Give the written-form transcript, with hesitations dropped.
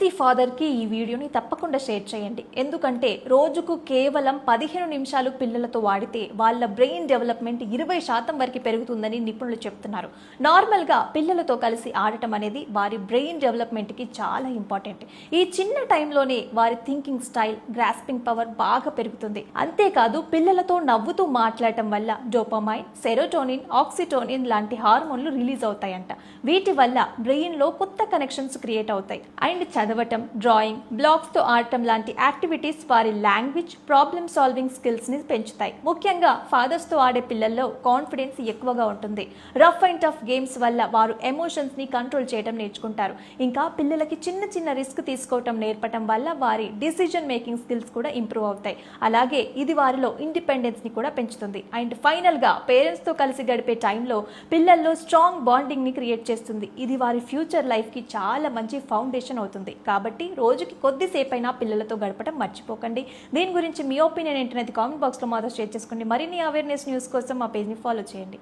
ప్రతి ఫాదర్కి ఈ వీడియోని తప్పకుండా షేర్ చేయండి. ఎందుకంటే రోజుకు కేవలం 15 నిమిషాలు పిల్లలతో వాడితే వాళ్ళ బ్రెయిన్ డెవలప్మెంట్ 20% వరకు పెరుగుతుందని నిపుణులు చెప్తున్నారు. నార్మల్గా పిల్లలతో కలిసి ఆడటం అనేది వారి బ్రెయిన్ డెవలప్మెంట్కి చాలా ఇంపార్టెంట్. ఈ చిన్న టైంలోనే వారి థింకింగ్ స్టైల్, గ్రాస్పింగ్ పవర్ బాగా పెరుగుతుంది. అంతేకాదు పిల్లలతో నవ్వుతూ మాట్లాడటం వల్ల డోపమైన్, సెరోటోనిన్, ఆక్సిటోనిన్ లాంటి హార్మోన్లు రిలీజ్ అవుతాయంట. వీటి వల్ల బ్రెయిన్లో కొత్త కనెక్షన్స్ క్రియేట్ అవుతాయి. అండ్ చదవటం, డ్రాయింగ్, బ్లాగ్స్తో ఆడటం లాంటి యాక్టివిటీస్ వారి లాంగ్వేజ్, ప్రాబ్లమ్ సాల్వింగ్ స్కిల్స్ని పెంచుతాయి. ముఖ్యంగా ఫాదర్స్తో ఆడే పిల్లల్లో కాన్ఫిడెన్స్ ఎక్కువగా ఉంటుంది. రఫ్ అండ్ టఫ్ గేమ్స్ వల్ల వారు ఎమోషన్స్ని కంట్రోల్ చేయడం నేర్చుకుంటారు. ఇంకా పిల్లలకి చిన్న చిన్న రిస్క్ తీసుకోవటం నేర్పటం వల్ల వారి డిసిజన్ మేకింగ్ స్కిల్స్ కూడా ఇంప్రూవ్ అవుతాయి. అలాగే ఇది వారిలో ఇండిపెండెన్స్ని కూడా పెంచుతుంది. అండ్ ఫైనల్గా పేరెంట్స్తో కలిసి గడిపే టైంలో పిల్లల్లో స్ట్రాంగ్ బాండింగ్ని క్రియేట్ చేస్తుంది. ఇది వారి ఫ్యూచర్ లైఫ్కి చాలా మంచి ఫౌండేషన్ అవుతుంది. కాబట్టి రోజుకి కొద్దిసేపైనా పిల్లలతో గడపడం మర్చిపోకండి. దీని గురించి మీ ఒపీనియన్ ఏంటనేది కామెంట్ బాక్స్లో మాతో షేర్ చేసుకోండి. మరిన్ని అవేర్నెస్ న్యూస్ కోసం మా పేజ్ని ఫాలో చేయండి.